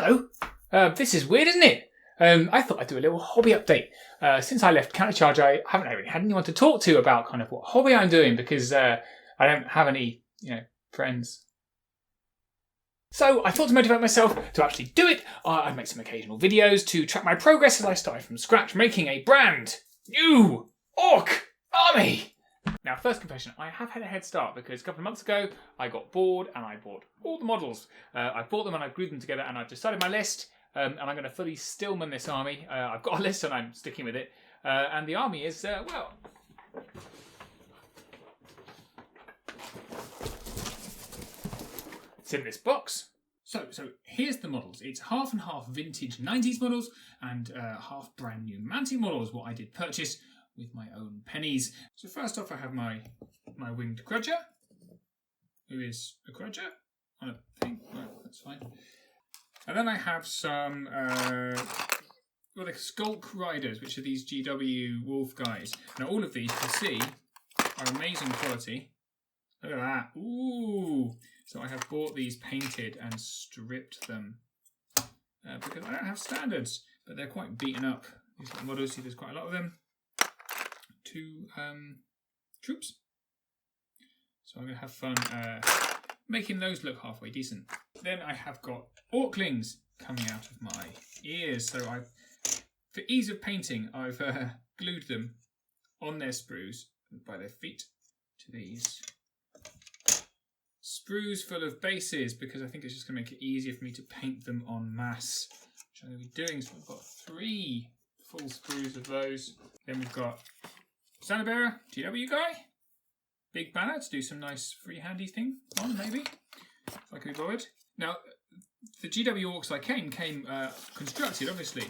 Hello. This is weird, isn't it? I thought I'd do a little hobby update. Since I left Countercharge, I haven't really had anyone to talk to about kind of what hobby I'm doing because I don't have any, friends. So I thought to motivate myself to actually do it, I'd make some occasional videos to track my progress as I started from scratch making a brand new orc army. Now, first confession, I have had a head start because a couple of months ago I got bored and I bought all the models. I bought them and I glued them together and I've decided my list and I'm going to fully Stillman this army. I've got a list and I'm sticking with it. And the army is, it's in this box. So here's the models. It's half and half vintage 90s models and half brand new Mantic models, what I did purchase with my own pennies. So first off I have my winged grudger, who is a grudger on a thing. Right, that's fine. And then I have some the Skulk Riders, which are these GW wolf guys. Now all of these, you can see, are amazing quality. Look at that. Ooh! So I have bought these painted and stripped them because I don't have standards, but they're quite beaten up. These little models, see there's quite a lot of them. 2 troops. So I'm going to have fun making those look halfway decent. Then I have got orclings coming out of my ears. So for ease of painting, I've glued them on their sprues by their feet to these sprues full of bases because I think it's just going to make it easier for me to paint them en masse, which I'm going to be doing. So I've got 3 full sprues of those. Then we've got Standard Bearer, GW guy. Big banner to do some nice free-handy thing on, maybe, if I can be bothered. Now, the GW orcs I came constructed, obviously.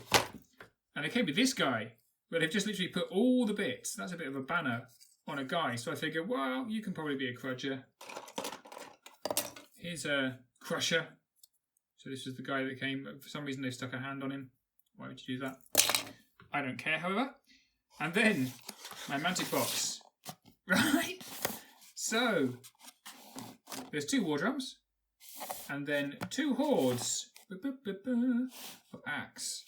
And they came with this guy, where they've just literally put all the bits. That's a bit of a banner on a guy. So I figured, well, you can probably be a crudger. Here's a crusher. So this is the guy that came. For some reason, they stuck a hand on him. Why would you do that? I don't care, however. And then my Mantic box. Right? So there's 2 war drums. And then 2 hordes of axe.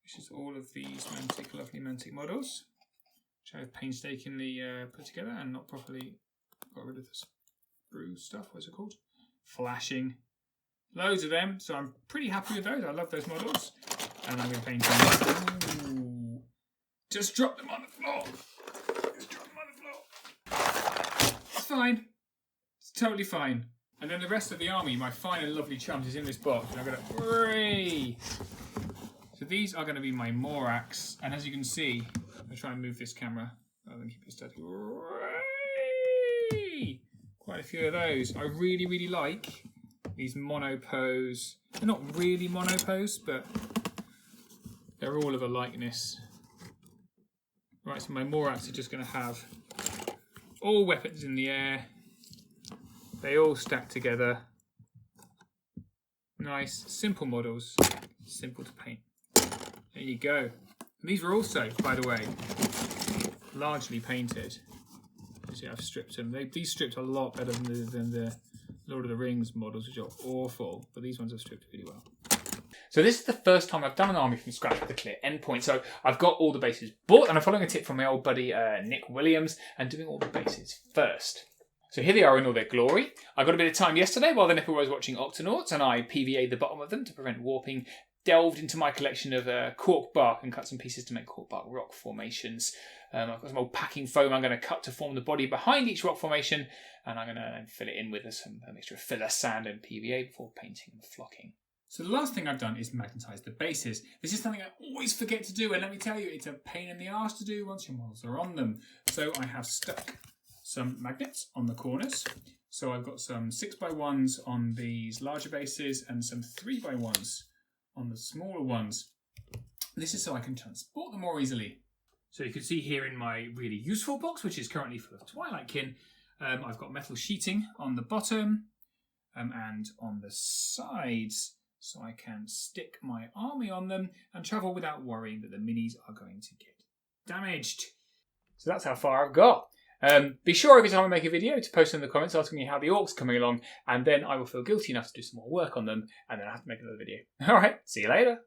Which is all of these lovely Mantic models. Which I have painstakingly put together and not properly got rid of the sprue stuff. What's it called? Flashing. Loads of them. So I'm pretty happy with those. I love those models. And I'm going to paint them. Ooh. Just drop them on the floor. Just drop them on the floor. It's fine. It's totally fine. And then the rest of the army, my fine and lovely chums, is in this box. And I'm going to... Hooray! So these are going to be my Morax. And as you can see, I'm going to try and move this camera rather than keep it static. Hooray! Quite a few of those. I really, really like these monopose. They're not really monopose, but they're all of a likeness. Right, so my Morax are just going to have all weapons in the air. They all stack together. Nice, simple models. Simple to paint. There you go. And these were also, by the way, largely painted. See, I've stripped them. These stripped a lot better than the Lord of the Rings models, which are awful. But these ones have stripped really well. So this is the first time I've done an army from scratch with a clear endpoint. So I've got all the bases bought, and I'm following a tip from my old buddy Nick Williams and doing all the bases first. So here they are in all their glory. I got a bit of time yesterday while the Nipper was watching Octonauts, and I PVA'd the bottom of them to prevent warping. Delved into my collection of cork bark and cut some pieces to make cork bark rock formations. I've got some old packing foam I'm going to cut to form the body behind each rock formation, and I'm going to fill it in with a mixture of filler, sand and PVA before painting and flocking. So the last thing I've done is magnetise the bases. This is something I always forget to do, and let me tell you, it's a pain in the arse to do once your models are on them. So I have stuck some magnets on the corners. So I've got some 6x1s on these larger bases and some 3x1s on the smaller ones. This is so I can transport them more easily. So you can see here in my really useful box, which is currently full of Twilightkin, I've got metal sheeting on the bottom and on the sides, so I can stick my army on them and travel without worrying that the minis are going to get damaged. So that's how far I've got. Be sure every time I make a video to post in the comments asking me how the orcs are coming along, and then I will feel guilty enough to do some more work on them, and then I have to make another video. Alright, see you later.